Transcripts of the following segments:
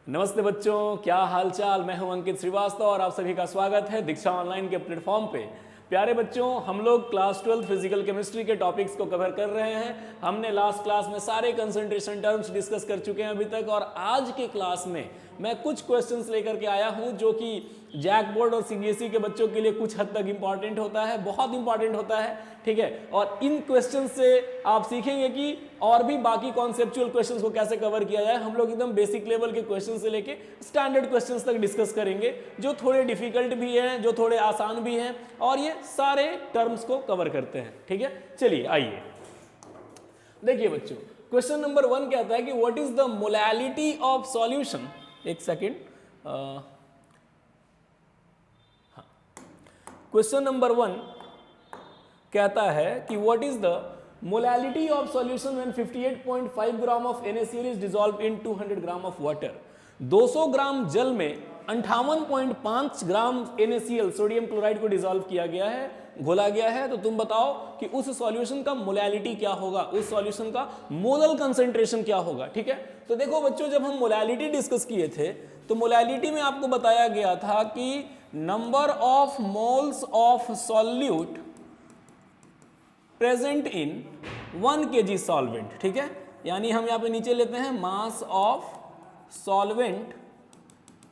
नमस्ते बच्चों, क्या हालचाल। मैं हूं अंकित श्रीवास्तव और आप सभी का स्वागत है दीक्षा ऑनलाइन के प्लेटफॉर्म पे। प्यारे बच्चों, हम लोग क्लास 12 फिजिकल केमिस्ट्री के टॉपिक्स को कवर कर रहे हैं। हमने लास्ट क्लास में सारे कंसंट्रेशन टर्म्स डिस्कस कर चुके हैं अभी तक, और आज के क्लास में मैं कुछ क्वेश्चंस लेकर के आया हूं जो कि जैक बोर्ड और सीबीएसई के बच्चों के लिए कुछ हद तक इंपॉर्टेंट होता है, बहुत इंपॉर्टेंट होता है, ठीक है। और इन क्वेश्चन से आप सीखेंगे कि और भी बाकी कॉन्सेप्चुअल क्वेश्चंस को कैसे कवर किया जाए। हम लोग एकदम बेसिक लेवल के क्वेश्चन से लेके स्टैंडर्ड क्वेश्चंस तक डिस्कस करेंगे, जो थोड़े डिफिकल्ट भी हैं, जो थोड़े आसान भी हैं, और ये सारे टर्म्स को कवर करते हैं, ठीक है। चलिए आइए देखिए बच्चों, क्वेश्चन नंबर 1 कहता है कि what is the molality of solution. एक सेकेंड, क्वेश्चन नंबर 1 कहता है कि what is the molality of solution when 58.5 gram of NaCl is dissolved in 200 gram of water. 200 ग्राम जल में 58.5 ग्राम NaCl सोडियम क्लोराइड को डिसॉल्व किया गया है, घोला गया है। तो तुम बताओ कि उस सॉल्यूशन का मोलैलिटी क्या होगा, उस सॉल्यूशन का मोलल कंसंट्रेशन क्या होगा, ठीक है। तो देखो बच्चों, जब हम मोलैलिटी डिस्कस किए थे तो मोलैलिटी में आपको बताया गया था कि number of moles of solute present in 1 kg solvent, ठीक है। यानी हम यहां पे नीचे लेते हैं मास ऑफ सॉल्वेंट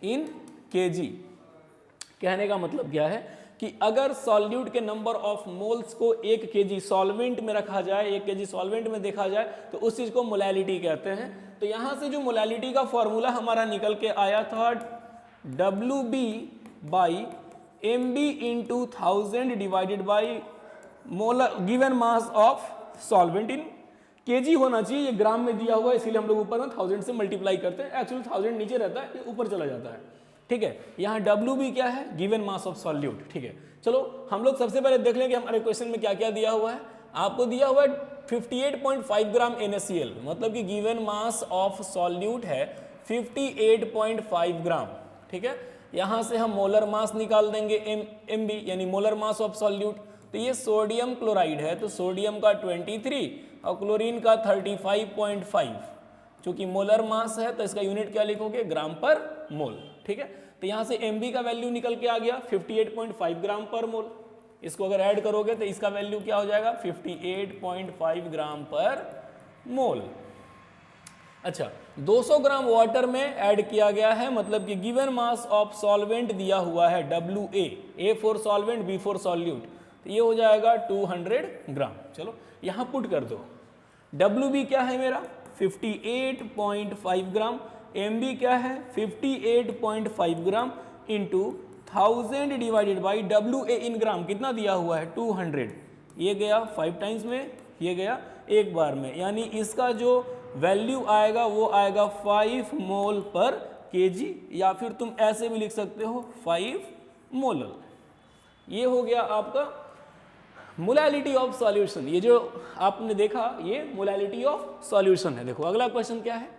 इन kg। कहने का मतलब क्या है कि अगर सॉल्यूट के नंबर ऑफ मोल्स को 1 kg सॉल्वेंट में रखा जाए, 1 kg सॉल्वेंट में देखा जाए, तो उस चीज को मोलैलिटी कहते हैं। तो यहां से जो मोलैलिटी का फॉर्मूला हमारा निकल के आया था WB by MB into 1000 divided by molar given mass of solvent in KG होना चाहिए। ये ग्राम में दिया हुआ है, इसीलिए हम लोग ऊपर में 1000 से मल्टीप्लाई करते हैं। एक्चुअली 1000 नीचे रहता है, ये ऊपर चला जाता है, ठीक है। यहाँ WB क्या है, गिवन मास ऑफ सॉल्यूट, ठीक है। चलो हम लोग सबसे पहले देख लें कि हमारे क्वेश्चन में क्या क्या दिया हुआ है। आपको दिया हुआ है 58.5 ग्राम NaCl, मतलब कि गिवन मास ऑफ सॉल्यूट है 58.5 ग्राम, ठीक है। यहां से हम मोलर मास निकाल देंगे MB, यानी मोलर मास ऑफ सॉल्यूट। तो ये सोडियम क्लोराइड है, तो सोडियम का 23 और क्लोरीन का 35.5। चूंकि मोलर मास है तो इसका यूनिट क्या लिखोगे, ग्राम पर मोल, ठीक है। तो यहां से MB का वैल्यू निकल के आ गया 58.5 ग्राम पर मोल। इसको अगर ऐड करोगे तो इसका वैल्यू क्या हो जाएगा, 58.5 ग्राम पर मोल। अच्छा, 200 ग्राम वाटर में ऐड किया गया है, मतलब कि गिवन मास ऑफ सॉल्वेंट दिया हुआ है WA, A for solvent, B for solute, तो ये हो जाएगा 200 ग्राम। चलो यहां पुट कर दो। WB क्या है मेरा 58.5 ग्राम, MB क्या है 58.5 gram into 1000 divided by WA इन ग्राम, कितना दिया हुआ है 200। ये गया 5 टाइम्स में, ये गया एक बार में, यानी इसका जो वैल्यू आएगा वो आएगा 5 मोल पर केजी, या फिर तुम ऐसे भी लिख सकते हो 5 मोलल। ये हो गया आपका मोलैलिटी ऑफ सॉल्यूशन। ये जो आपने देखा ये मोलैलिटी ऑफ सॉल्यूशन है। देखो अगला क्वेश्चन क्या है,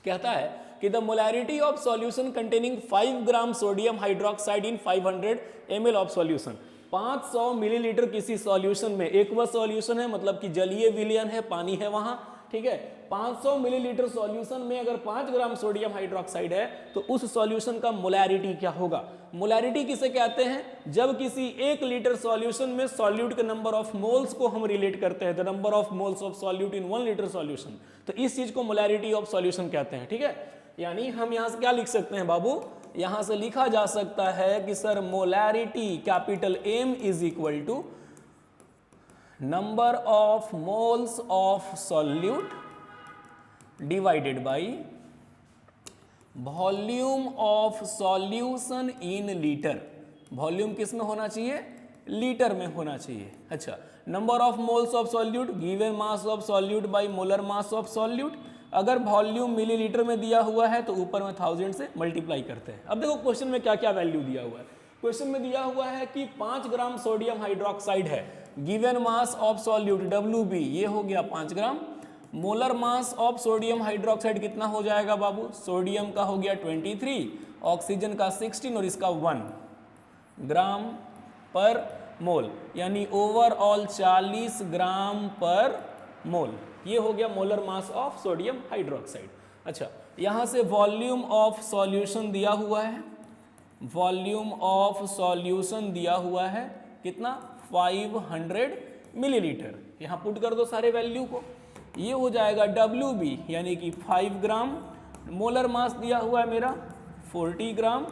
कहता है कि the molality of solution containing 5 gram sodium hydroxide in 500 ml of solution. 500 millilitre किसी सॉल्यूशन में, एक वह सॉल्यूशन है मतलब कि जलीय विलयन है, पानी है वहां, ठीक है। 500 मिलीलीटर सॉल्यूशन में अगर 5 ग्राम सोडियम हाइड्रोक्साइड है तो उस सॉल्यूशन का मोलैरिटी क्या होगा। मोलैरिटी किसे कहते हैं, जब किसी 1 लीटर सॉल्यूशन में सॉल्यूट के नंबर ऑफ मोल्स को हम रिलेट करते हैं, the number of moles of solute in 1 litre solution, तो इस चीज को मोलैरिटी ऑफ सॉल्यूशन कहते हैं, ठीक है। यानी हम यहां से क्या लिख सकते हैं बाबू, यहां से लिखा जा सकता है कि sir molarity capital M is equal to number of moles of solute divided by volume of solution in litre. Volume किस में होना चाहिए, लीटर में होना चाहिए। अच्छा, number of moles of solute given mass of solute by molar mass of solute. अगर volume millilitre में दिया हुआ है तो ऊपर में 1000 से मल्टीप्लाई करते हैं। अब देखो क्वेश्चन में क्या क्या वैल्यू दिया हुआ है। क्वेश्चन में दिया हुआ है कि 5 ग्राम सोडियम हाइड्रोक्साइड है, given mass of solute WB ये हो गया 5 gram, molar mass of sodium hydroxide कितना हो जाएगा बाबू, सोडियम का हो गया 23, ऑक्सीजन का 16 और इसका 1 ग्राम पर मोल, यानी ओवरऑल 40 ग्राम पर मोल। ये हो गया molar mass of sodium hydroxide. अच्छा, यहाँ से वॉल्यूम ऑफ सॉल्यूशन दिया हुआ है, वॉल्यूम ऑफ सॉल्यूशन दिया हुआ है कितना 500 मिलीलीटर। यहाँ पुट कर दो सारे वैल्यू को, ये हो जाएगा WB यानी कि 5 ग्राम। मोलर मास दिया हुआ है मेरा 40 gram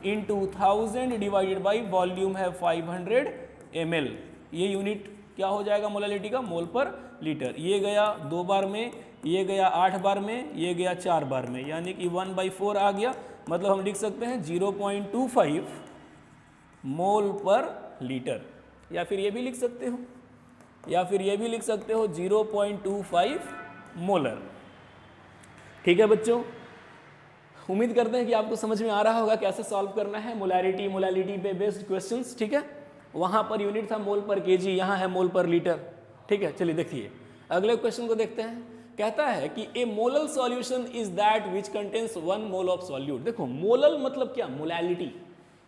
into 1000 divided by volume है 500 ml। ये यूनिट क्या हो जाएगा मोलालिटी का, मोल पर लीटर। ये गया 2 बार में, ये गया 8 बार में, ये गया 4 बार में, यानी कि 1/4 आ गया। मतलब हम लिख सकते हैं 0.25 मोल पर लीटर, या फिर ये भी लिख सकते हो, या फिर ये भी लिख सकते हो 0.25 मोलर। ठीक है बच्चों, उम्मीद करते हैं कि आपको समझ में आ रहा होगा कैसे सॉल्व करना है मोलारिटी मोलालिटी पे बेस्ड क्वेश्चंस। ठीक है, वहाँ पर यूनिट था मोल पर केजी, यहाँ है मोल पर लीटर। ठीक है, चलिए देखिए अगले क्वेश्चन को देखते हैं। कहता है कि A molal solution is that which contains 1 mole of solute. देखो मोलल मतलब क्या, मोलालिटी।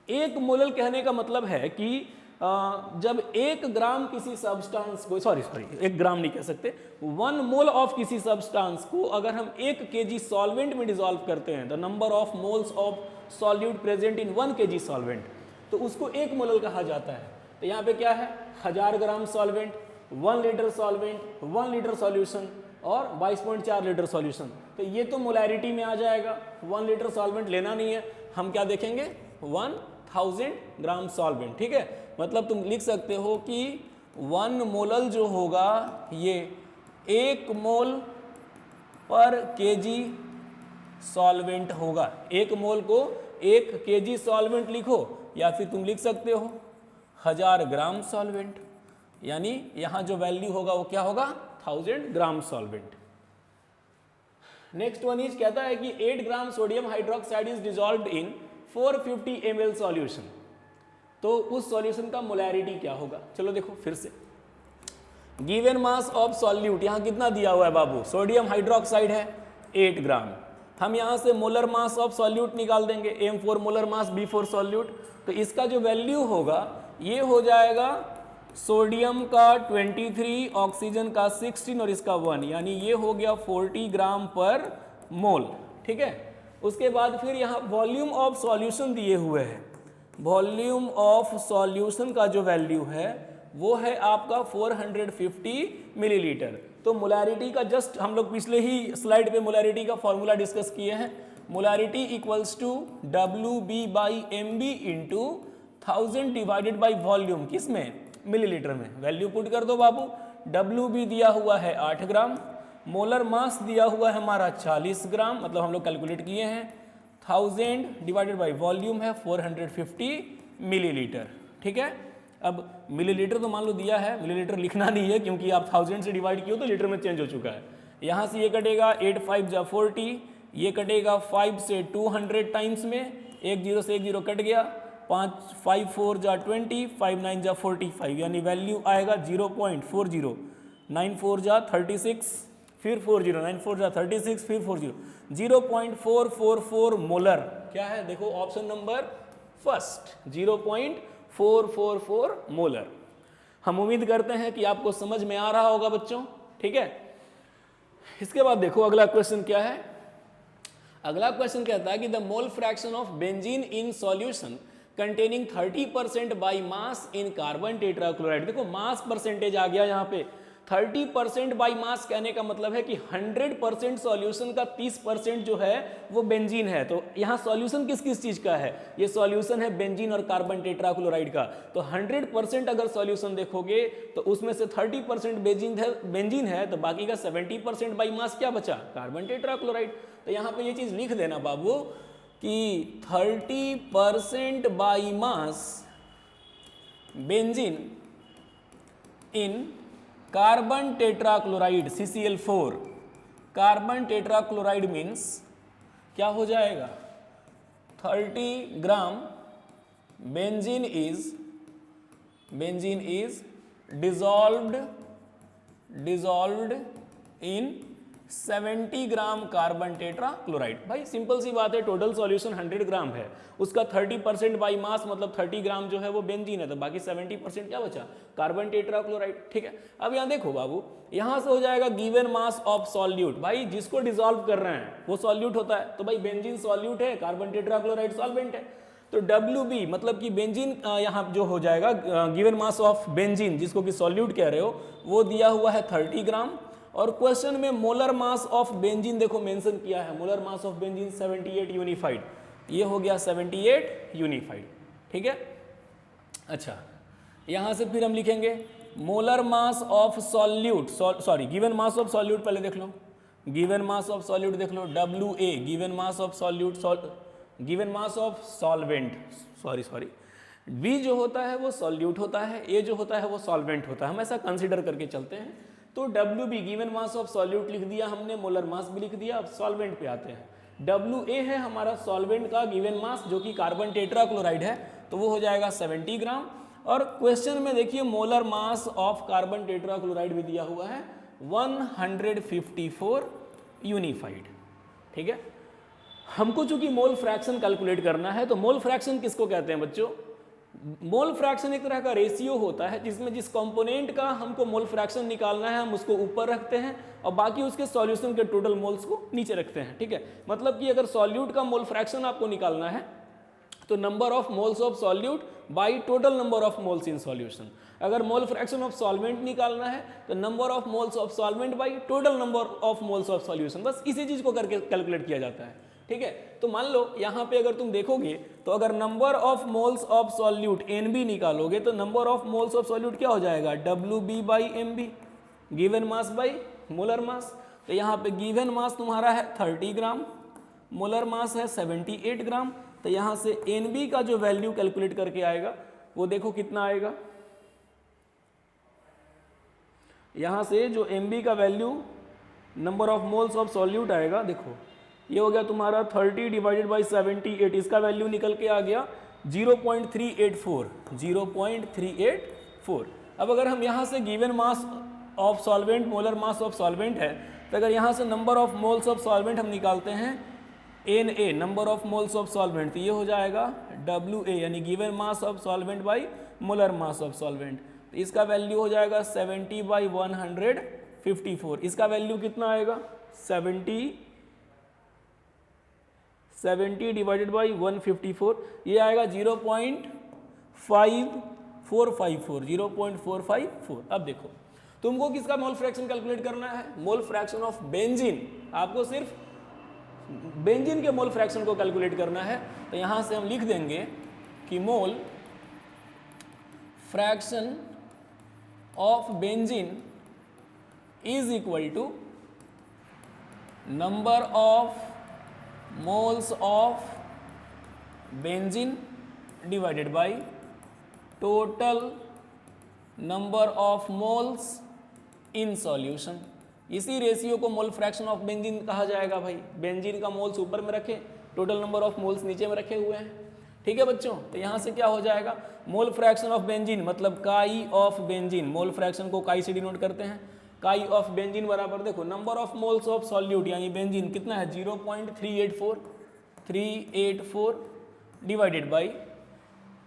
एक मोलल कहने का मतलब है कि जब 1 ग्राम किसी सब्सटेंस को, सॉरी 1 ग्राम नहीं कह सकते, 1 मोल ऑफ किसी सब्सटेंस को अगर हम 1 kg सॉल्वेंट में डिसॉल्व करते हैं, the number of moles of solute present in 1 kg solvent, तो उसको 1 मोलल कहा जाता है। तो यहाँ पे क्या है, 1000 gram solvent, 1 litre solvent, 1 litre solution और 22.4 लीटर सॉल्यूशन। तो ये तो मोलैरिटी में आ जाएगा। 1 लीटर सॉल्वेंट लेना नहीं है, हम क्या देखेंगे 1000 ग्राम सॉल्वेंट। ठीक है, मतलब तुम लिख सकते हो कि 1 मोलल जो होगा ये 1 मोल पर केजी सॉल्वेंट होगा। 1 मोल को 1 केजी सॉल्वेंट लिखो, या फिर तुम लिख सकते हो 1000 ग्राम सॉल्वेंट, यानी यहां जो वैल्यू होगा वो क्या होगा 1000 gram solvent. Next one is कहता है कि 8 ग्राम sodium hydroxide is dissolved in 450 ml solution. तो उस सॉल्यूशन का मोलैरिटी क्या होगा, चलो देखो फिर से। गिवन मास ऑफ सॉल्यूट, यहां कितना दिया हुआ है बाबू, सोडियम हाइड्रोक्साइड है 8 ग्राम। हम यहां से मोलर मास ऑफ सॉल्यूट निकाल देंगे, M4 molar mass B4 solute. तो इसका जो वैल्यू होगा ये हो जाएगा सोडियम का 23, ऑक्सीजन का 16 और इसका 1, यानी ये हो गया 40 ग्राम पर मोल। ठीक है, उसके बाद फिर यहाँ वॉल्यूम ऑफ सॉल्यूशन दिए हुए हैं। वॉल्यूम ऑफ सॉल्यूशन का जो वैल्यू है वो है आपका 450 मिलीलीटर। तो मोलैरिटी का जस्ट हम लोग पिछले ही स्लाइड पे मोलैरिटी का फॉर्मूला डिस्कस किए हैं। Molarity equals to WB/MB into 1000 divided by volume, किस में, मिलीलीटर में। वैल्यू पुट कर दो बाबू। WB दिया हुआ है 8 ग्राम, मोलर मास दिया हुआ है हमारा 40 ग्राम, मतलब हम लोग कैलकुलेट किए हैं। 1000 डिवाइडेड बाई वॉल्यूम है 450 मिलीलीटर। ठीक है, अब मिलीलीटर तो मान लो दिया है, मिलीलीटर लिखना नहीं है क्योंकि आप 1000 से डिवाइड किए हो तो लीटर में चेंज हो चुका है। यहाँ से ये कटेगा 8 5 जा 40, ये कटेगा 5 से 200 टाइम्स में, 1 0 से 1 0 कट गया, 5 4 जा 20, 5 9 जा 45, यानी वैल्यू आएगा 0.40, 9 4 जा 36, फिर 40, 9 4 जा 36, फिर 40, 0.444 मोलर। क्या है देखो ऑप्शन नंबर फर्स्ट, 0.444 मोलर। हम उम्मीद करते हैं कि आपको समझ में आ रहा होगा बच्चों। ठीक है, इसके बाद देखो अगला क्वेश्चन क्या है। अगला क्वेश्चन कहता है कि the mole fraction of benzene in solution containing 30% by mass in carbon tetrachloride. देखो मास परसेंटेज आ गया यहाँ पे। 30% बाई मास कहने का मतलब है कि 100% सॉल्यूशन का 30% जो है वो बेंजीन है। तो यहाँ सॉल्यूशन किस किस चीज का है, ये सॉल्यूशन है बेंजीन और कार्बन टेट्राक्लोराइड का। तो 100% अगर सॉल्यूशन देखोगे तो उसमें से 30% बेंजीन है, तो बाकी का 70% बाई मास क्या बचा, कार्बन टेट्राक्लोराइड। तो यहाँ पे ये चीज लिख देना बाबू कि 30% by mass benzene in carbon tetrachloride CCl4। Carbon tetrachloride means क्या हो जाएगा, 30 gram benzene is dissolved in 70 gram carbon tetrachloride. भाई सिंपल सी बात है, टोटल सॉल्यूशन 100 ग्राम है, उसका 30% बाई मास मतलब 30 ग्राम जो है वो बेंजीन है, तो बाकी 70% क्या बचा, कार्बन टेट्रा क्लोराइड। ठीक है, अब यहाँ देखो बाबू, यहाँ से हो जाएगा गिवन मास ऑफ सॉल्यूट। भाई जिसको डिसॉल्व कर रहे हैं वो सॉल्यूट होता है, तो भाई बेंजीन सॉल्यूट है, कार्बन टेट्रा क्लोराइड सॉल्वेंट है। तो WB मतलब कि बेंजीन यहाँ जो हो जाएगा गिवन मास ऑफ बेंजीन जिसको कि सॉल्यूट कह रहे हो वो दिया हुआ है 30 ग्राम, और क्वेश्चन में मोलर मास ऑफ बेंजीन देखो मेंशन किया है, molar mass of benzene 78 unified, ये हो गया 78 यूनिफाइड। ठीक है, अच्छा यहाँ से फिर हम लिखेंगे molar mass of solute, sorry given mass of solute पहले देख लो, गिवन मास ऑफ सॉल्यूट देख लो, WA given mass of solute, given mass of solvent, sorry B जो होता है वो सॉल्यूट होता है, A जो होता है वो सॉल्वेंट होता है, हम ऐसा कंसीडर करके चलते हैं। तो WB given mass of solute लिख दिया हमने, मोलर मास भी लिख दिया। अब सॉल्वेंट पे आते हैं, WA है हमारा सॉल्वेंट का गिवन मास जो कि कार्बन टेट्रा क्लोराइड है, तो वो हो जाएगा 70 ग्राम। और क्वेश्चन में देखिए molar mass of carbon tetra chloride भी दिया हुआ है 154 यूनिफाइड। ठीक है, हमको चूंकि मोल फ्रैक्शन कैलकुलेट करना है, तो मोल फ्रैक्शन किसको कहते हैं बच्चों, मोल फ्रैक्शन एक तरह का रेशियो होता है जिसमें जिस कंपोनेंट का हमको मोल फ्रैक्शन निकालना है हम उसको ऊपर रखते हैं और बाकी उसके सॉल्यूशन के टोटल मोल्स को नीचे रखते हैं। ठीक है, मतलब कि अगर सॉल्यूट का मोल फ्रैक्शन आपको निकालना है तो number of moles of solute by total number of moles in solution. अगर मोल फ्रैक्शन ऑफ सॉल्वेंट निकालना है तो number of moles of solvent by total number of moles of solution, बस इसी चीज को करके कैलकुलेट किया जाता है। ठीक है, तो मान लो यहाँ पे अगर तुम देखोगे तो अगर number of moles of solute NB निकालोगे तो number of moles of solute क्या हो जाएगा, WB by MB, given mass by molar mass. तो यहाँ पे गिवन मास तुम्हारा है 30 ग्राम, मोलर मास है 78 ग्राम, तो यहाँ से NB का जो वैल्यू कैलकुलेट करके आएगा वो देखो कितना आएगा, यहाँ से जो MB का value number of moles of solute आएगा, देखो ये हो गया तुम्हारा 30 डिवाइडेड बाई 78, इसका वैल्यू निकल के आ गया 0.384। अब अगर हम यहाँ से given mass of solvent, molar mass of solvent है, तो अगर यहाँ से number of moles of solvent हम निकालते हैं NA, number of moles of solvent, तो ये हो जाएगा WA यानी given mass of solvent by molar mass of solvent, तो इसका वैल्यू हो जाएगा 70 बाई 154। इसका वैल्यू कितना आएगा, 70 डिवाइडेड बाई 154, ये आएगा 0.5454, 0.454। अब देखो तुमको किसका मोल फ्रैक्शन कैलकुलेट करना है, मोल फ्रैक्शन ऑफ बेंजीन, आपको सिर्फ बेंजीन के मोल फ्रैक्शन को कैलकुलेट करना है। तो यहां से हम लिख देंगे कि mole fraction of benzene is equal to number of moles of benzene divided by total number of moles in solution. इसी रेशियो को मोल फ्रैक्शन ऑफ बेंजीन कहा जाएगा। भाई बेंजीन का मोल्स ऊपर में रखे, टोटल नंबर ऑफ मोल्स नीचे में रखे हुए हैं। ठीक है बच्चों, तो यहाँ से क्या हो जाएगा, मोल फ्रैक्शन ऑफ बेंजीन मतलब काई ऑफ बेंजीन, मोल फ्रैक्शन को काई से डिनोट करते हैं। काई ऑफ बेंजीन बराबर देखो number of moles of solute यानी बेंजीन कितना है 0.384 डिवाइडेड बाई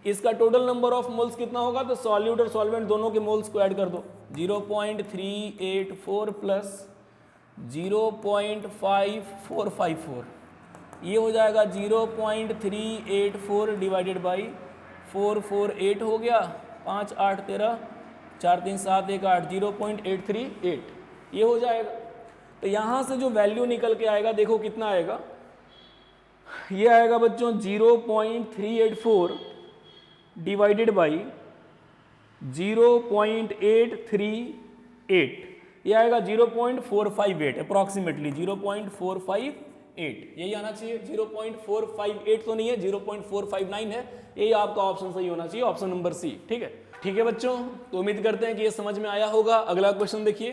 इसका टोटल नंबर ऑफ मोल्स कितना होगा, तो सॉल्यूट और सॉल्वेंट दोनों के मोल्स को ऐड कर दो, 0.384 प्लस 0.5454, ये हो जाएगा 0.384 डिवाइडेड बाई 448 हो गया, 5 8 13 4 3 7 1 8, 0.838 ये हो जाएगा। तो यहाँ से जो वैल्यू निकल के आएगा देखो कितना आएगा, ये आएगा बच्चों 0.384 डिवाइडेड बाई 0.838, ये आएगा 0.458 अप्रॉक्सीमेटली 0.458, यही आना चाहिए। 0.458 तो नहीं है, 0.459 है, यही आपका ऑप्शन सही होना चाहिए, ऑप्शन नंबर सी। ठीक है, ठीक है बच्चों, तो उम्मीद करते हैं कि ये समझ में आया होगा। अगला क्वेश्चन देखिए,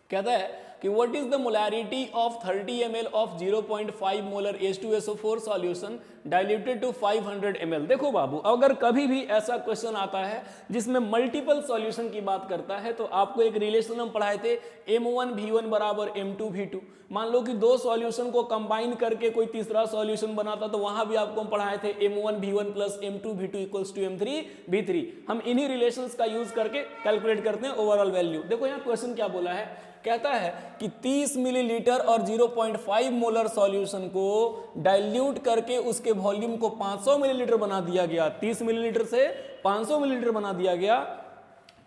कहता है कि what is the molarity of 30 ml ऑफ 0.5 molar H2SO4 solution diluted to 500 ml। देखो बाबू, अगर कभी भी ऐसा क्वेश्चन आता है जिसमें मल्टीपल सॉल्यूशन की बात करता है तो आपको एक रिलेशन हम पढ़ाए थे M1V1 बराबर M2V2। मान लो कि दो सॉल्यूशन को कंबाइन करके कोई तीसरा सॉल्यूशन बनाता तो वहां भी आपको हम पढ़ाए थे M1V1 plus M2V2 equals to M3V3। हम इन्हीं रिलेशंस का यूज करके कैलकुलेट करते हैं ओवरऑल वैल्यू। देखो यहाँ क्वेश्चन क्या बोला है, कहता है कि 30 मिलीलीटर और 0.5 मोलर सॉल्यूशन को डाइल्यूट करके उसके वॉल्यूम को 500 मिलीलीटर बना दिया गया। 30 मिलीलीटर से 500 मिलीलीटर बना दिया गया,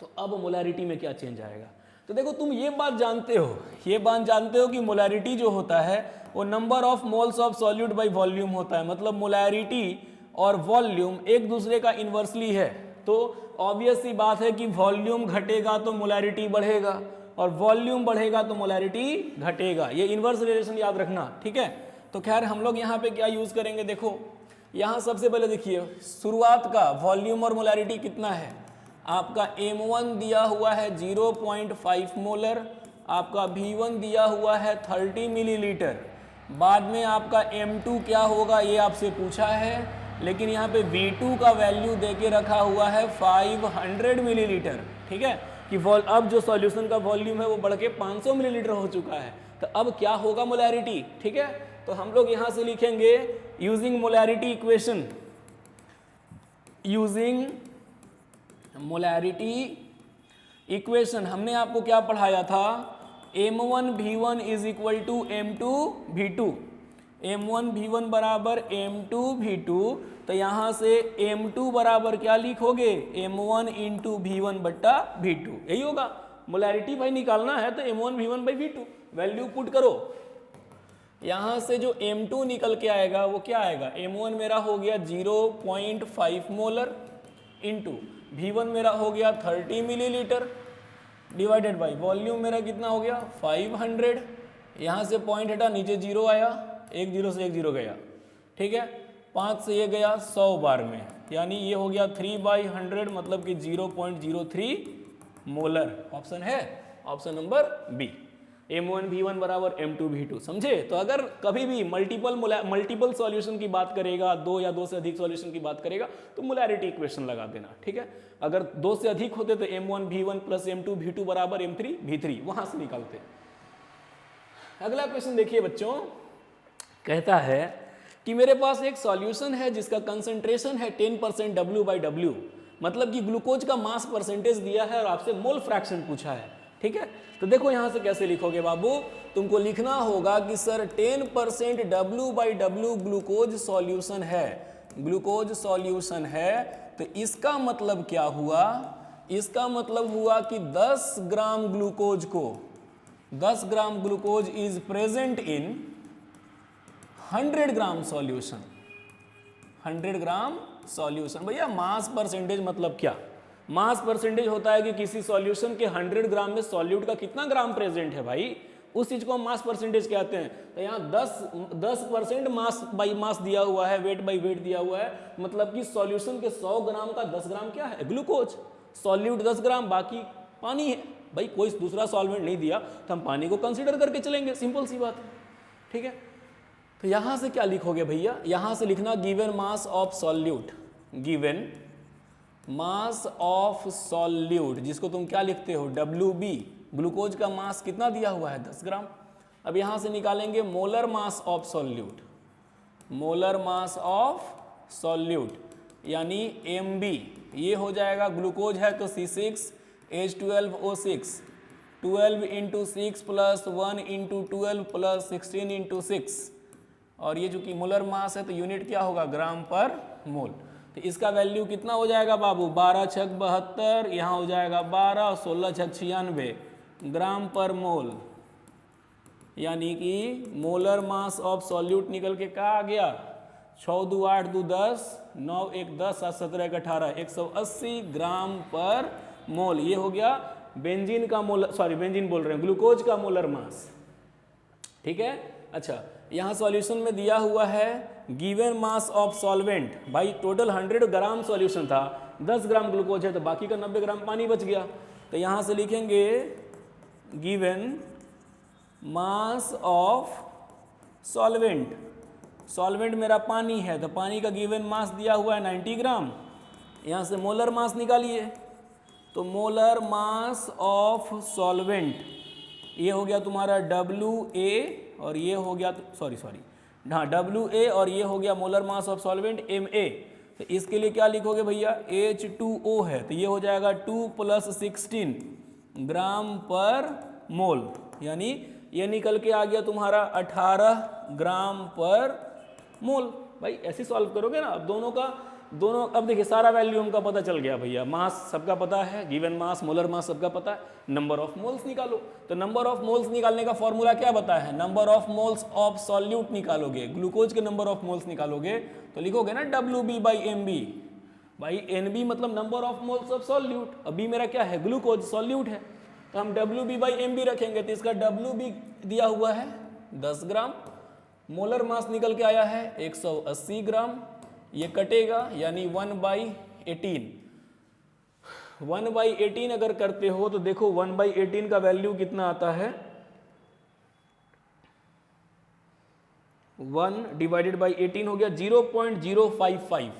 तो अब मोलैरिटी में क्या चेंज आएगा। तो देखो तुम ये बात जानते हो कि मोलैरिटी जो होता है वो number of moles of solute by volume होता है। मतलब मोलैरिटी और वॉल्यूम एक दूसरे का इन्वर्सली है। तो ऑब्वियस सी बात है कि वॉल्यूम घटेगा तो मोलैरिटी बढ़ेगा और वॉल्यूम बढ़ेगा तो मोलैरिटी घटेगा। ये इन्वर्स रिलेशन याद रखना, ठीक है। तो खैर हम लोग यहाँ पे क्या यूज करेंगे, देखो यहाँ सबसे पहले देखिए शुरुआत का वॉल्यूम और मोलैरिटी कितना है। आपका M1 दिया हुआ है 0.5 मोलर, आपका V1 दिया हुआ है 30 मिलीलीटर। बाद में आपका M2 क्या होगा ये आपसे पूछा है, लेकिन यहाँ पे V2 का वैल्यू देके रखा हुआ है 500 मिलीलीटर, ठीक है। कि अब जो सॉल्यूशन का वॉल्यूम है वो बढ़ के 500 मिलीलीटर हो चुका है। तो अब क्या होगा मोलैरिटी, ठीक है। तो हम लोग यहाँ से लिखेंगे using molarity equation, using molarity equation. हमने आपको क्या पढ़ाया था, M1V1 is equal to M2V2। M1V1 बराबर M2V2। तो यहां से M2 बराबर क्या लिखोगे, M1 इंटू V1 बट्टा V2। यही होगा मोलैरिटी भाई निकालना है तो M1V1 by V2 value put करो। यहां से जो M2 निकल के आएगा वो क्या आएगा, M1 मेरा हो गया 0.5 मोलर इंटू V1 मेरा हो गया 30 मिलीलीटर डिवाइडेड बाई वॉल्यूम मेरा कितना हो गया 500। यहाँ से पॉइंट हटा, नीचे जीरो आया, एक जीरो से एक जीरो गया, ठीक है। 5 से ये गया 100 बार में, यानी ये हो गया 3/100 मतलब कि 0.03 मोलर। ऑप्शन है ऑप्शन नंबर बी, M1V1 बराबर M2V2। समझे। तो अगर कभी भी मल्टीपल सॉल्यूशन की बात करेगा, दो या दो से अधिक सॉल्यूशन की बात करेगा तो मोलैरिटी इक्वेशन लगा देना, ठीक है। अगर दो से अधिक होते तो M1V1 प्लस M2V2 बराबर M3V3 वहां से निकालते। अगला क्वेश्चन देखिए बच्चों, कहता है कि मेरे पास एक सॉल्यूशन है जिसका कंसंट्रेशन है 10% W/W, मतलब कि ग्लूकोज का मास परसेंटेज दिया है और आपसे मोल फ्रैक्शन पूछा है, ठीक है। तो देखो यहां से कैसे लिखोगे बाबू, तुमको लिखना होगा कि सर 10% W/W ग्लूकोज सॉल्यूशन है, ग्लूकोज सॉल्यूशन है। तो इसका मतलब क्या हुआ, इसका मतलब हुआ कि 10 ग्राम ग्लूकोज को, 10 gram glucose is present in 100 gram solution, 100 gram solution. भैया मास परसेंटेज मतलब क्या, मास परसेंटेज होता है कि किसी सॉल्यूशन के 100 ग्राम में सॉल्यूट का कितना ग्राम प्रेजेंट है भाई, उस चीज को हम मास परसेंटेज कहते हैं। तो यहाँ 10% मास बाई मास दिया हुआ है, वेट बाई वेट दिया हुआ है, मतलब कि सॉल्यूशन के 100 ग्राम का 10 ग्राम क्या है, ग्लूकोज। सॉल्यूट 10 ग्राम, बाकी पानी है। भाई कोई दूसरा सॉल्वेंट नहीं दिया तो हम पानी को कंसिडर करके चलेंगे, सिंपल सी बात है, ठीक है। तो यहां से क्या लिखोगे भैया, यहां से लिखना given mass of solute, given mass of solute, जिसको तुम क्या लिखते हो WB। ग्लूकोज का मास कितना दिया हुआ है 10 ग्राम। अब यहां से निकालेंगे molar mass of solute, molar mass of solute यानी MB। ये हो जाएगा, ग्लूकोज है तो C6H12O6, 12 into 6 plus 1 into 12 plus 16 into 6, और ये जो कि मोलर मास है तो यूनिट क्या होगा, ग्राम पर मोल। तो इसका वैल्यू कितना हो जाएगा बाबू, 12 × 72, यहाँ हो जाएगा 12, 16 × 96 ग्राम पर मोल। यानी कि मोलर मास ऑफ सॉल्यूट निकल के क्या आ गया, 6 2 8 2 10, 9 1 10, 7 17 1 18, 180 ग्राम पर मोल। ये हो गया बेंजीन का मोलर, सॉरी बेंजीन बोल रहे हैं, ग्लूकोज का मोलर मास, ठीक है। अच्छा, यहाँ सॉल्यूशन में दिया हुआ है गिवन मास ऑफ सॉल्वेंट। भाई टोटल 100 ग्राम सॉल्यूशन था, 10 ग्राम ग्लूकोज है तो बाकी का 90 ग्राम पानी बच गया। तो यहाँ से लिखेंगे given mass of solvent, solvent मेरा पानी है तो पानी का गिवन मास दिया हुआ है 90 ग्राम, यहाँ से मोलर मास निकालिए, तो मोलर मास ऑफ सॉल्वेंट ये हो गया तुम्हारा WA और ये हो गया सॉरी हाँ WA और ये हो गया molar mass of solvent MA। तो इसके लिए क्या लिखोगे भैया, H2O है तो ये हो जाएगा 2 + 16 ग्राम पर मोल, यानी ये निकल के आ गया तुम्हारा 18 ग्राम पर मोल। भाई ऐसे सॉल्व करोगे ना, अब दोनों अब देखिए सारा वैल्यू हमका पता चल गया भैया, मास सबका पता है, गिवन मास मोलर मास सबका पता है, नंबर ऑफ मोल्स निकालो। तो नंबर ऑफ मोल्स निकालने का फॉर्मूला क्या बताया है, number of moles of solute निकालोगे, ग्लूकोज के नंबर ऑफ मोल्स निकालोगे तो लिखोगे ना WB/MB। भाई NB मतलब number of moles of solute, अभी मेरा क्या है ग्लूकोज सॉल्यूट है, तो हम WB/MB रखेंगे, तो इसका WB दिया हुआ है 10 ग्राम, मोलर मास निकल के आया है 180 ग्राम, ये कटेगा यानी 1/18। 1/18 अगर करते हो तो देखो 1/18 का वैल्यू कितना आता है, 1/18 हो गया 0.055,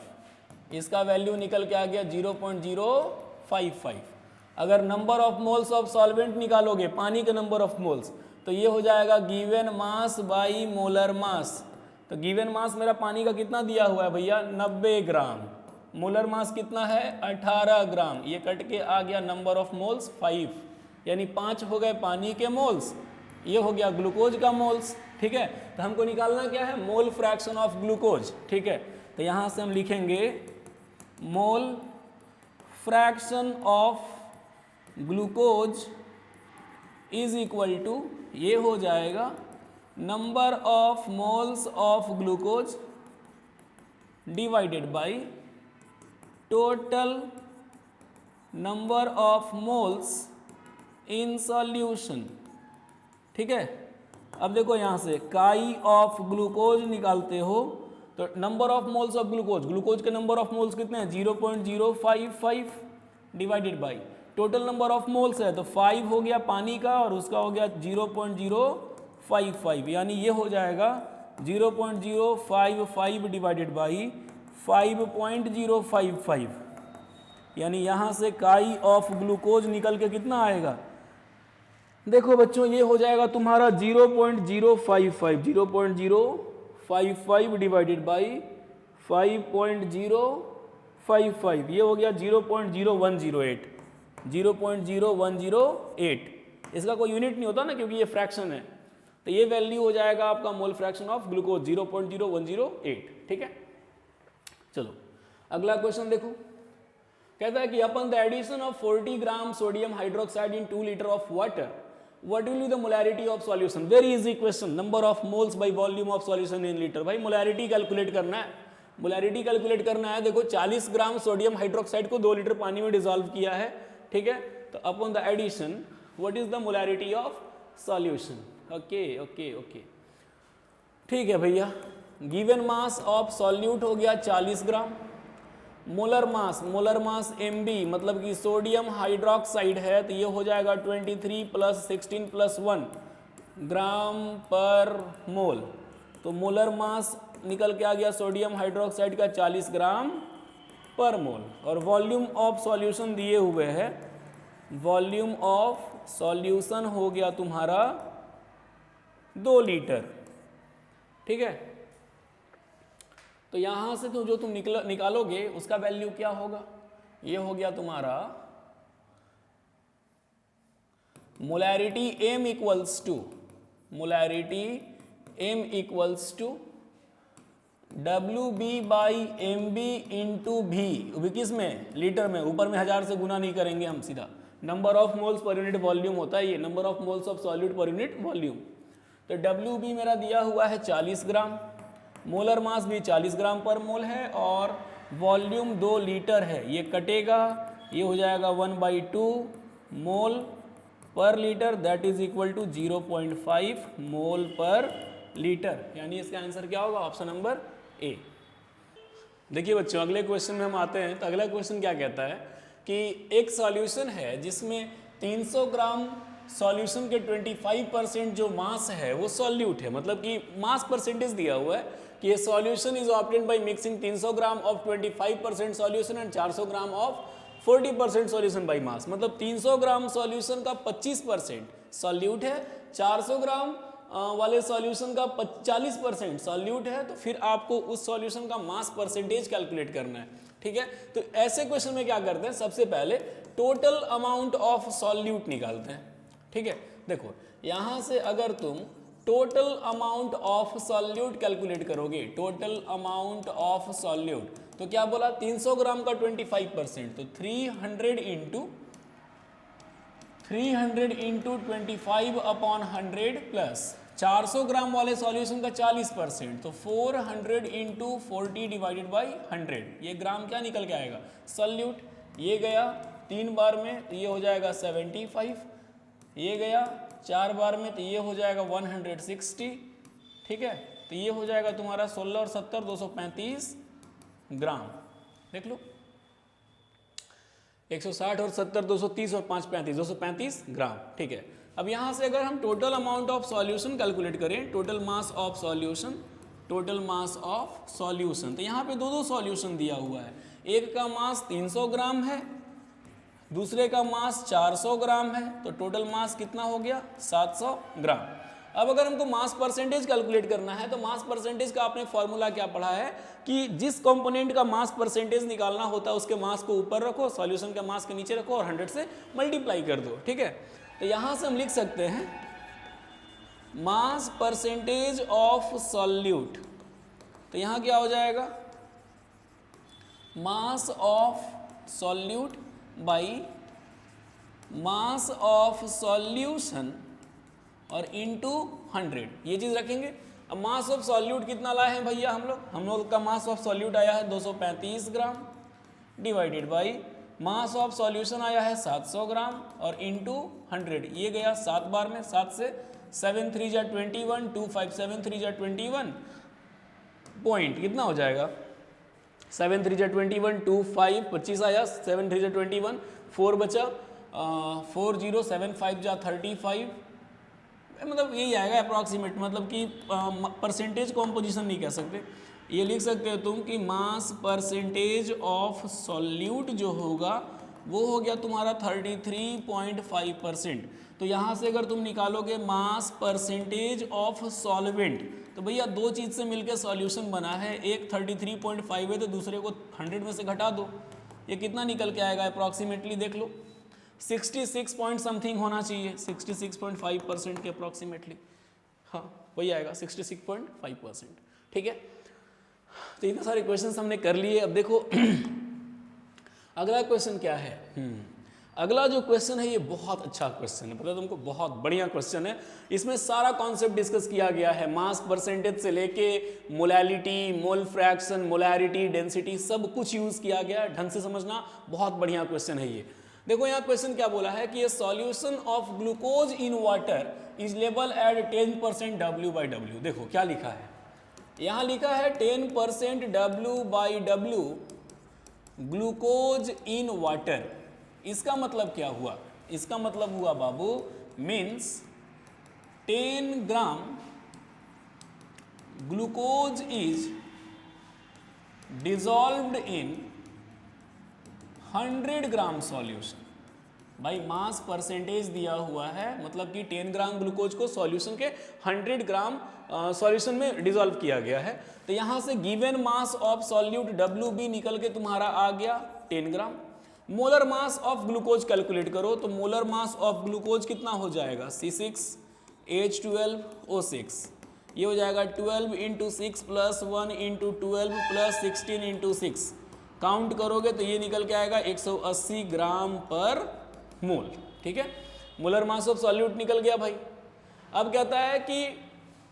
इसका वैल्यू निकल के आ गया 0.055। अगर number of moles of solvent निकालोगे, पानी के नंबर ऑफ मोल्स, तो ये हो जाएगा given mass by molar mass. तो गिवन मास मेरा पानी का कितना दिया हुआ है भैया 90 ग्राम, मोलर मास कितना है 18 ग्राम, ये कट के आ गया नंबर ऑफ मोल्स 5, यानी 5 हो गए पानी के मोल्स, ये हो गया ग्लूकोज का मोल्स। ठीक है, तो हमको निकालना क्या है, मोल फ्रैक्शन ऑफ ग्लूकोज। ठीक है, तो यहाँ से हम लिखेंगे mole fraction of glucose is equal to, ये हो जाएगा number of moles of glucose divided by total number of moles in solution. ठीक है, अब देखो यहाँ से काई ऑफ ग्लूकोज निकालते हो तो number of moles of glucose, glucose के नंबर ऑफ मोल्स कितने हैं 0.055 divided by total number of moles है तो 5 हो गया पानी का और उसका हो गया 0.055, यानी ये हो जाएगा 0.055 डिवाइडेड बाई 5.055, यानी यहाँ से काई ऑफ ग्लूकोज निकल के कितना आएगा, देखो बच्चों ये हो जाएगा तुम्हारा 0.055 डिवाइडेड बाई 5.055, ये हो गया 0.0108। इसका कोई यूनिट नहीं होता ना क्योंकि ये फ्रैक्शन है, तो ये वैल्यू हो जाएगा आपका मोल फ्रैक्शन ऑफ ग्लूकोज 0.0108। ठीक है, चलो अगला क्वेश्चन देखो, कहता है कि upon the addition of 40 gram sodium hydroxide in 2 litre of water, what will be the molarity of solution. Very easy question, number of moles by volume of solution in litre. भाई molarity calculate करना है, molarity calculate करना है। देखो 40 gram sodium hydroxide को 2 litre पानी में dissolve किया है। ठीक है, तो upon the addition what is the molarity of solution. Okay okay okay, ठीक है भैया, गिवन मास ऑफ सॉल्यूट हो गया 40 ग्राम, मोलर मास MB मतलब कि सोडियम हाइड्रोक्साइड है तो ये हो जाएगा 23 + 16 + 1 ग्राम पर मोल। तो मोलर मास निकल के आ गया सोडियम हाइड्रोक्साइड का 40 ग्राम पर मोल, और वॉल्यूम ऑफ सॉल्यूशन दिए हुए है, वॉल्यूम ऑफ सॉल्यूशन हो गया तुम्हारा 2 लीटर। ठीक है, तो यहां से तो जो तुम निकालोगे उसका वैल्यू क्या होगा, ये हो गया तुम्हारा molarity M equals to WB/MB into भी किस में, लीटर में, ऊपर में 1000 से गुना नहीं करेंगे हम, सीधा number of moles per unit volume होता है ये, number of moles of solute per unit volume. तो WB मेरा दिया हुआ है 40 ग्राम, मोलर मास भी 40 ग्राम पर मोल है, और वॉल्यूम 2 लीटर है, ये कटेगा, ये हो जाएगा 1/2 mole per litre, that is equal to 0.5 mole per litre, यानी इसका आंसर क्या होगा, ऑप्शन नंबर ए। देखिए बच्चों अगले क्वेश्चन में हम आते हैं, तो अगला क्वेश्चन क्या कहता है कि एक सॉल्यूशन है जिसमें 300 ग्राम सॉल्यूशन के 25% जो मास है वो सॉल्यूट है, मतलब कि मास परसेंटेज दिया हुआ है कि ये solution is obtained by mixing 300 gram of 25% solution and 400 gram of 40% solution by mass, मतलब 300 ग्राम सॉल्यूशन का 25% सॉल्यूट है, 400 ग्राम वाले सॉल्यूशन का 40% सॉल्यूट है, तो फिर आपको उस सॉल्यूशन का मास परसेंटेज कैलकुलेट करना है। ठीक है, तो ऐसे क्वेश्चन में क्या करते हैं, सबसे पहले टोटल अमाउंट ऑफ सॉल्यूट निकालते हैं। ठीक है, देखो यहां से अगर तुम total amount of solute calculate करोगे, टोटल अमाउंट ऑफ सॉल्यूट, तो क्या बोला 300 ग्राम का 25%, तो 300 इंटू 25 अपॉन 100 प्लस 400 ग्राम वाले सॉल्यूशन का 40%, तो 400 इंटू 40 डिवाइडेड बाई 100, ये ग्राम क्या निकल के आएगा, सॉल्यूट। ये गया 3 बार में तो ये हो जाएगा 75, ये गया 4 बार में तो ये हो जाएगा 160। ठीक है, तो ये हो जाएगा तुम्हारा 16 और 70 235 ग्राम। देख लो 160 और 70 230 और 5 35 235 ग्राम। ठीक है, अब यहाँ से अगर हम total amount of solution calculate करें, total mass of solution, total mass of solution, तो यहाँ पे दो सॉल्यूशन दिया हुआ है, एक का मास 300 ग्राम है, दूसरे का मास 400 ग्राम है, तो टोटल मास कितना हो गया 700 ग्राम। अब अगर हमको मास परसेंटेज कैलकुलेट करना है, तो मास परसेंटेज का आपने फॉर्मूला क्या पढ़ा है कि जिस कंपोनेंट का मास परसेंटेज निकालना होता है उसके मास को ऊपर रखो, सॉल्यूशन के मास के नीचे रखो और 100 से मल्टीप्लाई कर दो। ठीक है, तो यहां से हम लिख सकते हैं मास परसेंटेज ऑफ सॉल्यूट, तो यहां क्या हो जाएगा मास of solute by mass of solution और इनटू 100, ये चीज रखेंगे। अब मास ऑफ सॉल्यूट कितना लाए हैं भैया हम लोग का मास ऑफ सॉल्यूट आया है 235 gram divided by mass of solution आया है 700 ग्राम और इनटू 100, ये गया 7 बार में, 7 से 7 3 जा 21, 2 5 7 3 जा 21 पॉइंट कितना हो जाएगा 7 3 जा 21, 2 5 25 आया, 7 3 जा 21, 4 बचा 4 0 7 5 जा 35, मतलब यही आएगा अप्रॉक्सीमेट, मतलब कि परसेंटेज कॉम्पोजिशन नहीं कह सकते, ये लिख सकते हो तुम कि मास परसेंटेज ऑफ सॉल्यूट जो होगा वो हो गया तुम्हारा 33.5%। तो यहाँ से अगर तुम निकालोगे मास परसेंटेज ऑफ सॉल्वेंट, तो भैया दो चीज़ से मिलकर सॉल्यूशन बना है, एक 33.5 है तो दूसरे को 100 में से घटा दो, ये कितना निकल के आएगा अप्रॉक्सीमेटली देख लो 66 पॉइंट समथिंग होना चाहिए, 66.5% के अप्रॉक्सीमेटली, हाँ वही आएगा 66.5%। ठीक है, तो इतने सारे क्वेश्चंस हमने कर लिए। अब देखो अगला क्वेश्चन क्या है, अगला जो क्वेश्चन है ये बहुत अच्छा क्वेश्चन है, पता तुमको बहुत बढ़िया क्वेश्चन है। इसमें सारा कॉन्सेप्ट डिस्कस किया गया है, मास परसेंटेज से लेके molality, mole fraction, molarity, density, सब कुछ यूज किया गया है, ढंग से समझना, बहुत बढ़िया क्वेश्चन है ये। देखो यहाँ क्वेश्चन क्या बोला है कि ये solution of glucose in water is label at 10% W/W। देखो क्या लिखा है, यहाँ लिखा है 10% W/W ग्लूकोज इन वाटर। इसका मतलब क्या हुआ, इसका मतलब हुआ बाबू means 10 gram glucose is dissolved in 100 gram solution. भाई मास परसेंटेज दिया हुआ है, मतलब कि 10 ग्राम ग्लूकोज को सॉल्यूशन के 100 ग्राम सॉल्यूशन में डिजॉल्व किया गया है। तो यहाँ से given mass of solute WB निकल के तुम्हारा आ गया 10 gram. Molar mass of glucose calculate करो, तो मोलर मास ऑफ ग्लूकोज कितना हो जाएगा C6H12O6, ये हो जाएगा 12 × 6 + 1 × 12 + 16 × 6, काउंट करोगे तो ये निकल के आएगा 180 ग्राम पर मोल। ठीक है, मोलर मास ऑफ सॉल्यूट निकल गया भाई। अब कहता है कि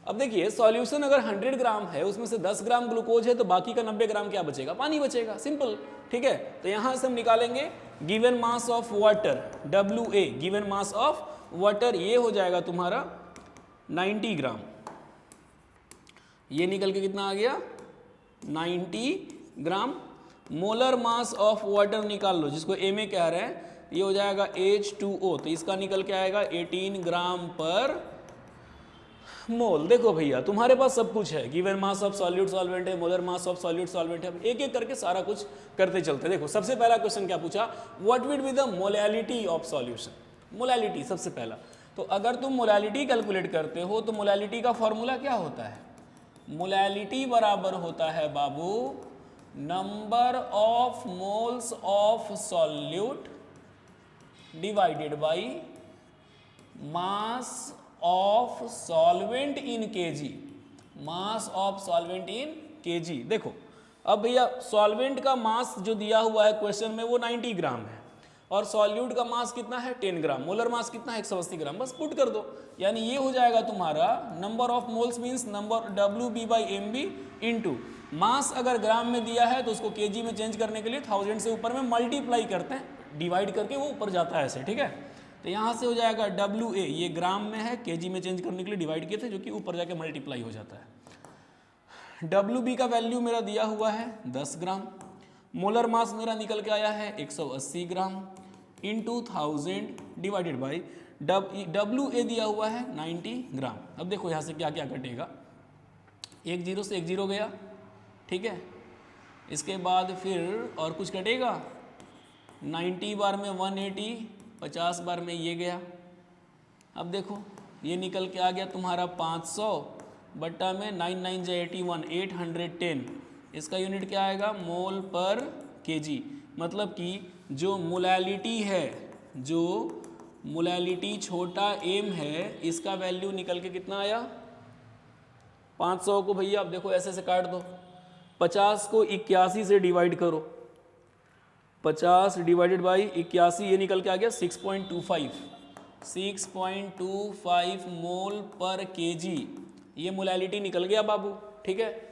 अब देखिए सॉल्यूशन अगर 100 ग्राम है, उसमें से 10 ग्राम ग्लूकोज है, तो बाकी का 90 ग्राम क्या बचेगा, पानी बचेगा, सिंपल। ठीक है, तो यहां से हम निकालेंगे given mass of water WA, given mass of water, ये हो जाएगा तुम्हारा 90 ग्राम, ये निकल के कितना आ गया 90 ग्राम। मोलर मास ऑफ वाटर निकाल लो, जिसको A में कह रहे हैं, ये हो जाएगा H2O, तो इसका निकल के आएगा 18 ग्राम पर मोल। देखो भैया तुम्हारे पास सब कुछ है, given mass of solute solvent है, molar mass of solute solvent है, एक एक करके सारा कुछ करते चलते हैं। देखो सबसे पहला क्वेश्चन क्या पूछा, what will be the molality of solution. Molality सबसे पहला, तो अगर तुम मोलैलिटी कैलकुलेट करते हो तो मोलैलिटी का फॉर्मूला क्या होता है, मोलैलिटी बराबर होता है बाबू number of moles of solute divided by mass of solvent in KG, mass of solvent in KG. देखो अब भैया सॉल्वेंट का मास जो दिया हुआ है क्वेश्चन में वो 90 ग्राम है और सॉल्यूट का मास कितना है 10 ग्राम, मोलर मास कितना है 180 ग्राम, बस पुट कर दो, यानी ये हो जाएगा तुम्हारा number of moles means number WB/MB into mass. अगर ग्राम में दिया है तो उसको केजी में चेंज करने के लिए 1000 से ऊपर में मल्टीप्लाई करते हैं, डिवाइड करके वो ऊपर जाता है ऐसे, ठीक है। तो यहाँ से हो जाएगा WA, ये ग्राम में है, केजी में चेंज करने के लिए डिवाइड किए थे, जो कि ऊपर जाके मल्टीप्लाई हो जाता है। WB का वैल्यू मेरा दिया हुआ है 10 ग्राम, मोलर मास मेरा निकल के आया है 180 gram into 1000 divided by WA दिया हुआ है 90 ग्राम। अब देखो यहाँ से क्या क्या कटेगा, एक जीरो से एक जीरो गया, ठीक है, इसके बाद फिर और कुछ कटेगा, 90 बार में 180, 50 बार में ये गया। अब देखो ये निकल के आ गया तुम्हारा 500 बट्टा में 9 9 जा 81, 810, इसका यूनिट क्या आएगा मोल पर केजी। मतलब कि जो मोलैलिटी है, जो मोलैलिटी छोटा m है, इसका वैल्यू निकल के कितना आया 500 को भैया अब देखो ऐसे से काट दो, 50 को 81 से डिवाइड करो, 50 डिवाइडेड बाई 81, ये निकल के आ गया 6.25 मोल पर केजी, ये मोलैलिटी निकल गया बाबू, ठीक है।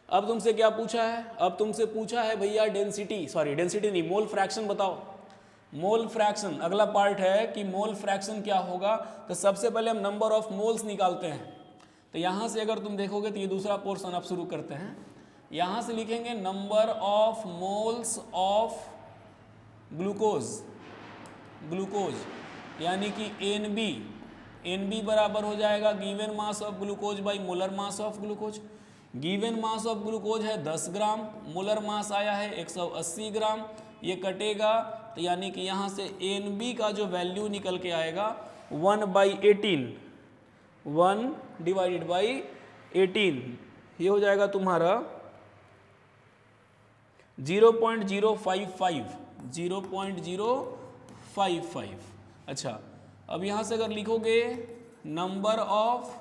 अब तुमसे क्या पूछा है, अब तुमसे पूछा है भैया डेंसिटी, सॉरी डेंसिटी नहीं, मोल फ्रैक्शन बताओ। मोल फ्रैक्शन अगला पार्ट है कि मोल फ्रैक्शन क्या होगा, तो सबसे पहले हम नंबर ऑफ मोल्स निकालते हैं। तो यहाँ से अगर तुम देखोगे तो ये दूसरा पोर्शन आप शुरू करते हैं, यहाँ से लिखेंगे number of moles of glucose, glucose यानी कि NB बराबर हो जाएगा given mass of glucose by molar mass of glucose. Given mass of glucose है 10 ग्राम, मोलर मास आया है 180 ग्राम, ये कटेगा तो यानी कि यहाँ से NB का जो वैल्यू निकल के आएगा 1/18, 1 डिवाइडेड बाई 18, ये हो जाएगा तुम्हारा 0.055, 0.055। अच्छा अब यहाँ से अगर लिखोगे number of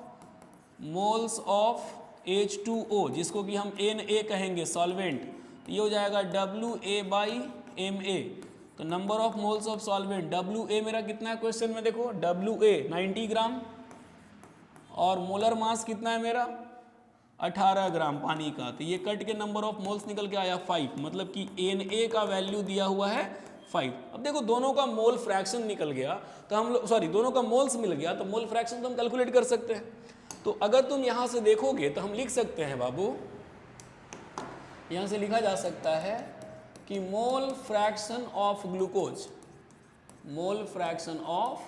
moles of H2O, जिसको कि हम Na कहेंगे सॉल्वेंट, तो ये हो जाएगा WA/MA। तो number of moles of solvent WA मेरा कितना है क्वेश्चन में, देखो WA 90 ग्राम और मोलर मास कितना है मेरा 18 ग्राम पानी का, तो ये कट के नंबर ऑफ मोल्स निकल के आया 5, मतलब कि Na का वैल्यू दिया हुआ है 5। अब देखो दोनों का मोल फ्रैक्शन निकल गया तो हम लोग, सॉरी दोनों का मोल्स मिल गया तो मोल फ्रैक्शन तो हम कैलकुलेट कर सकते हैं। तो अगर तुम यहाँ से देखोगे तो हम लिख सकते हैं बाबू, यहाँ से लिखा जा सकता है कि mole fraction of glucose, mole fraction of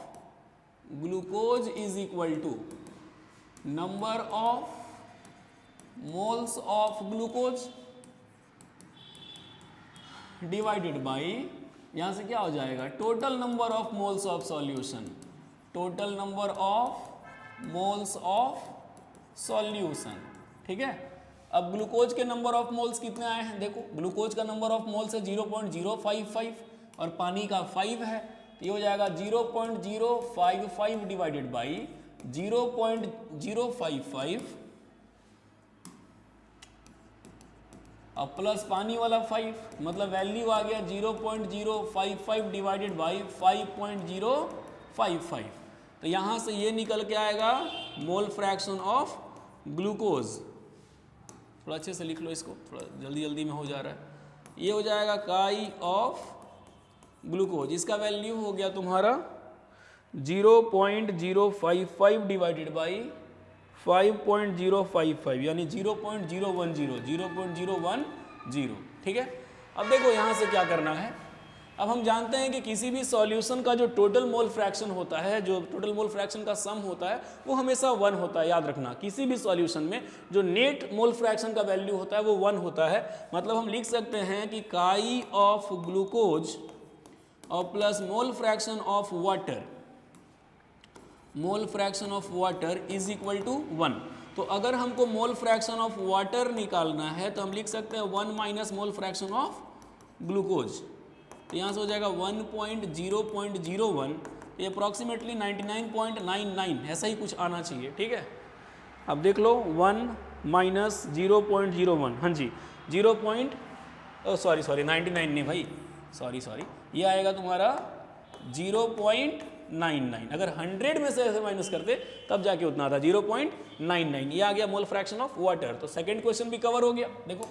glucose is equal to number of moles of glucose divided by, यहाँ से क्या हो जाएगा total number of moles of solution, total number of moles of solution, ठीक है। अब ग्लूकोज के number of moles कितने आए हैं, देखो ग्लूकोज का नंबर ऑफ मोल्स है 0.055 और पानी का 5 है, तो ये हो जाएगा 0.055 डिवाइडेड बाई 0.055 और प्लस पानी वाला 5, मतलब वैल्यू आ गया 0.055 डिवाइडेड बाई 5.055। तो यहाँ से ये निकल के आएगा मोल फ्रैक्शन ऑफ ग्लूकोज। थोड़ा अच्छे से लिख लो इसको, थोड़ा जल्दी जल्दी में हो जा रहा है। ये हो जाएगा काई ऑफ ग्लूकोज, इसका वैल्यू हो गया तुम्हारा 0.055 डिवाइडेड बाई 5.055 यानी 0.010, 0.010, ठीक है। अब देखो यहाँ से क्या करना है, अब हम जानते हैं कि किसी भी सॉल्यूशन का जो टोटल मोल फ्रैक्शन होता है, जो टोटल मोल फ्रैक्शन का सम होता है, वो हमेशा 1 होता है। याद रखना, किसी भी सॉल्यूशन में जो नेट मोल फ्रैक्शन का वैल्यू होता है वो 1 होता है। मतलब हम लिख सकते हैं कि काई ऑफ ग्लूकोज और plus mole fraction of water, mole fraction of water is equal to 1। तो अगर हमको मोल फ्रैक्शन ऑफ वाटर निकालना है तो हम लिख सकते हैं 1 minus mole fraction of glucose. तो यहाँ से हो जाएगा 1.0.01, ये अप्रॉक्सीमेटली 99.99 ऐसा ही कुछ आना चाहिए। ठीक है, अब देख लो 1 माइनस 0.01, हाँ जी 99 नहीं भाई, सॉरी ये आएगा तुम्हारा 0.99। अगर 100 में से ऐसे माइनस करते तब जाके उतना आता 0.99। ये आ गया मोल फ्रैक्शन ऑफ वाटर। तो सेकंड क्वेश्चन भी कवर हो गया। देखो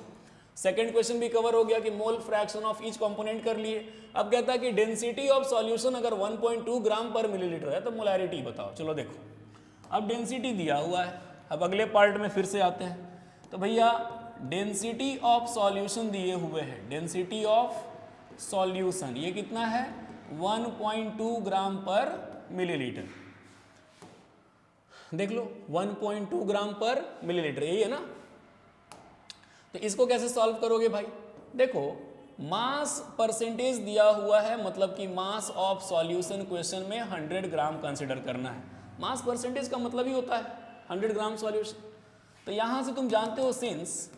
सेकंड क्वेश्चन भी कवर हो गया कि mole fraction of each component कर लिए। अब कहता है कि डेंसिटी ऑफ सॉल्यूशन अगर 1.2 ग्राम पर मिलीलीटर है तो मोलैरिटी बताओ। चलो देखो, अब डेंसिटी दिया हुआ है। अब अगले पार्ट में फिर से आते हैं। तो भैया डेंसिटी ऑफ सॉल्यूशन दिए हुए हैं, डेंसिटी ऑफ सॉल्यूशन ये कितना है 1.2 ग्राम पर मिलीलीटर। देख लो 1.2 ग्राम पर मिलीलीटर, यही है ना। तो इसको कैसे सॉल्व करोगे भाई? देखो मास परसेंटेज दिया हुआ है, मतलब कि मास ऑफ सॉल्यूशन क्वेश्चन में 100 ग्राम कंसिडर करना है। मास परसेंटेज का मतलब ही होता है 100 ग्राम सॉल्यूशन। तो यहां से तुम जानते हो since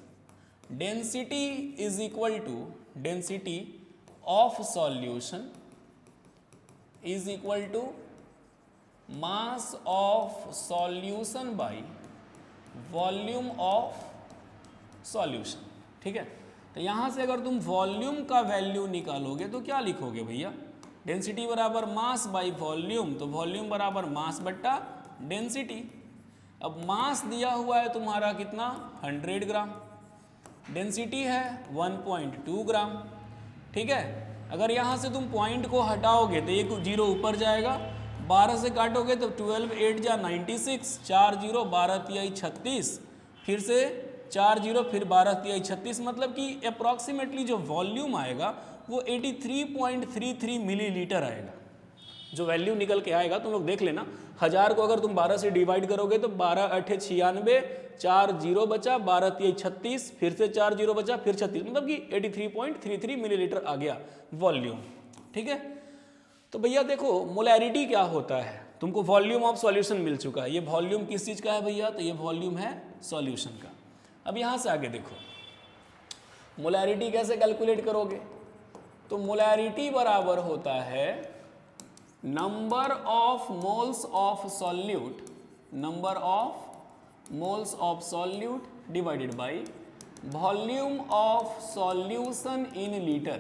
density is equal to density of solution is equal to mass of solution by volume of solution. ठीक है, तो यहां से अगर तुम वॉल्यूम का वैल्यू निकालोगे तो क्या लिखोगे भैया? डेंसिटी बराबर मास बाई वॉल्यूम, तो वॉल्यूम बराबर मास बट्टा डेंसिटी। अब मास दिया हुआ है तुम्हारा कितना 100 ग्राम, डेंसिटी है 1.2 ग्राम। ठीक है, अगर यहाँ से तुम पॉइंट को हटाओगे तो एक जीरो ऊपर जाएगा, 12 से काटोगे तो 12 8 जा 96, 4 जीरो 12 तिहाई 36, फिर से 4 जीरो फिर 12 तिहाई 36, मतलब कि अप्रॉक्सीमेटली जो वॉल्यूम आएगा वो 83.33 मिलीलीटर आएगा। जो वैल्यू निकल के आएगा तुम लोग देख लेना, 1000 को अगर तुम 12 से डिवाइड करोगे तो 12 8 96, 4 जीरो बचा, 12 तिहाई 36, फिर से 4 जीरो बचा, फिर 36, मतलब कि 83.33 मिलीलीटर आ गया वॉल्यूम। ठीक है, तो भैया देखो मोलैरिटी क्या होता है, तुमको वॉल्यूम ऑफ सॉल्यूशन मिल चुका है। ये वॉल्यूम किस चीज़ का है भैया? तो ये वॉल्यूम है सॉल्यूशन का। अब यहाँ से आगे देखो मोलैरिटी कैसे कैलकुलेट करोगे? तो मोलैरिटी बराबर होता है number of moles of solute, number of moles of solute divided by volume of solution in litre,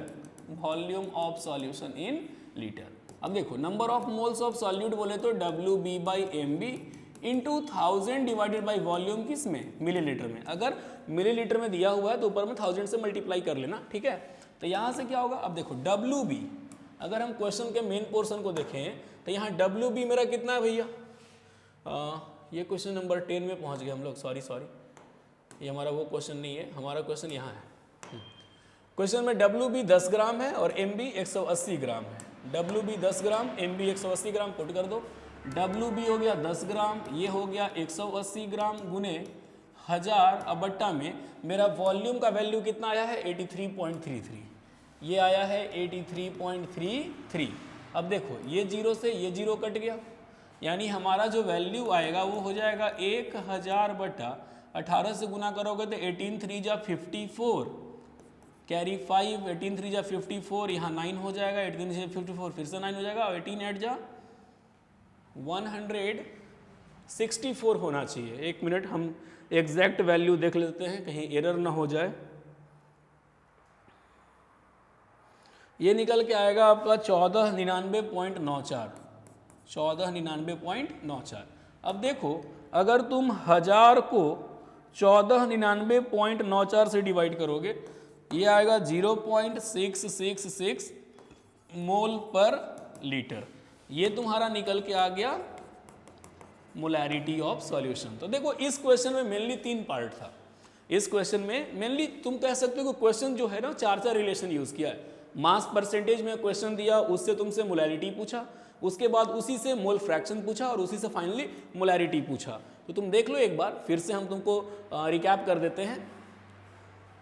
volume of solution in litre. अब देखो number of moles of solute बोले तो WB/MB into 1000 divided by volume किस में? Millilitre में। अगर millilitre में दिया हुआ है तो ऊपर में 1000 से मल्टीप्लाई कर लेना। ठीक है, तो यहाँ से क्या होगा? अब देखो WB, अगर हम क्वेश्चन के मेन पोर्शन को देखें तो यहाँ WB मेरा कितना है भैया? ये क्वेश्चन नंबर 10 में पहुँच गए हम लोग, सॉरी ये हमारा वो क्वेश्चन नहीं है, हमारा क्वेश्चन यहाँ है। क्वेश्चन में WB 10 ग्राम है और MB 180 ग्राम है। WB 10 ग्राम, MB 180 ग्राम, पुट कर दो। WB हो गया 10 ग्राम, ये हो गया 180 ग्राम गुने 1000, अब बट्टा में मेरा वॉल्यूम का वैल्यू कितना आया है 83.33, ये आया है 83.33। अब देखो ये जीरो से ये जीरो कट गया, यानी हमारा जो वैल्यू आएगा वो हो जाएगा 1000 बट्टा 18 से गुना करोगे तो 18 3 जा 54, कैरी 5, 18 3 जा 54, यहाँ 9 हो जाएगा, 18 से 54 फिर से 9 हो जाएगा, 18 8 जा 164 होना चाहिए। एक मिनट हम एग्जैक्ट वैल्यू देख लेते हैं कहीं एरर ना हो जाए। ये निकल के आएगा आपका 1499.94, 1499.94। अब देखो अगर तुम 1000 को 1499.94 से डिवाइड करोगे ये आएगा 0.666 मोल पर लीटर। ये तुम्हारा निकल के आ गया मोलैरिटी ऑफ सॉल्यूशन। तो देखो इस क्वेश्चन में मेनली 3 पार्ट था। इस क्वेश्चन में मेनली तुम कह सकते हो कि क्वेश्चन जो है ना 4 रिलेशन यूज किया है। मास परसेंटेज में क्वेश्चन दिया, उससे तुमसे मोलैरिटी पूछा, उसके बाद उसी से मोल फ्रैक्शन पूछा और उसी से फाइनली मोलैरिटी पूछा। तो तुम देख लो एक बार, फिर से हम तुमको रिकैप कर देते हैं।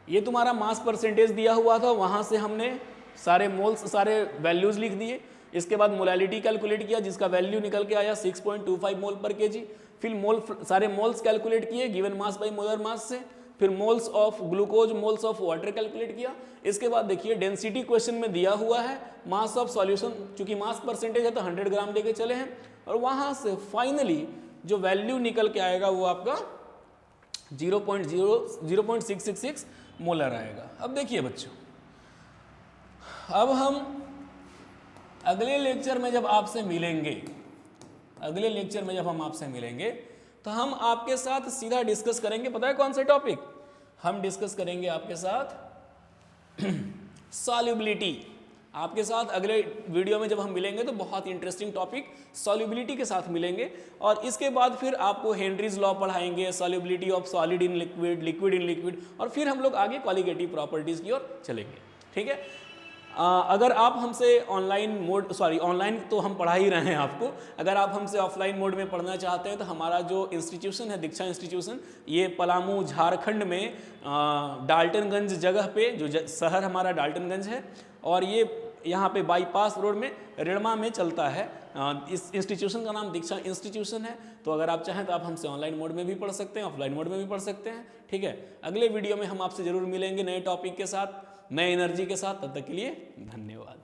ये तुम्हारा मास परसेंटेज दिया हुआ था, वहाँ से हमने सारे मोल्स, सारे वैल्यूज़ लिख दिए। इसके बाद मोलैलिटी कैलकुलेट किया, जिसका वैल्यू निकल के आया 6.25 मोल पर केजी। फिर सारे मोल्स कैलकुलेट किए given mass by molar mass से। फिर moles of glucose, moles of water calculate किया। इसके बाद देखिए डेंसिटी क्वेश्चन में दिया हुआ है, मास ऑफ सॉल्यूशन, चूंकि मास परसेंटेज है तो 100 ग्राम लेके चले हैं, और वहाँ से फाइनली जो वैल्यू निकल के आएगा वो आपका 0.666 मोलर आएगा। अब देखिए बच्चों, अब हम अगले लेक्चर में जब आपसे मिलेंगे, अगले लेक्चर में जब हम आपसे मिलेंगे तो हम आपके साथ सीधा डिस्कस करेंगे, पता है कौन सा टॉपिक? हम डिस्कस करेंगे आपके साथ सॉल्युबिलिटी। आपके साथ अगले वीडियो में जब हम मिलेंगे तो बहुत इंटरेस्टिंग टॉपिक सॉल्युबिलिटी के साथ मिलेंगे, और इसके बाद फिर आपको हेनरीज लॉ पढ़ाएंगे, solubility of solid in liquid, liquid in liquid, और फिर हम लोग आगे क्वालिटेटिव प्रॉपर्टीज की ओर चलेंगे। ठीक है, अगर आप हमसे ऑनलाइन तो हम पढ़ा ही रहे हैं आपको, अगर आप हमसे ऑफलाइन मोड में पढ़ना चाहते हैं तो हमारा जो इंस्टीट्यूशन है दीक्षा इंस्टीट्यूशन, ये पलामू झारखंड में डाल्टनगंज जगह पे, जो शहर हमारा डाल्टनगंज है, और ये यहाँ पे बाईपास रोड में रेड़मा में चलता है। इस इंस्टीट्यूशन का नाम दीक्षा इंस्टीट्यूशन है। तो अगर आप चाहें तो आप हमसे ऑनलाइन मोड में भी पढ़ सकते हैं, ऑफलाइन मोड में भी पढ़ सकते हैं। ठीक है, अगले वीडियो में हम आपसे जरूर मिलेंगे नए टॉपिक के साथ, नए एनर्जी के साथ। तब तक के लिए धन्यवाद।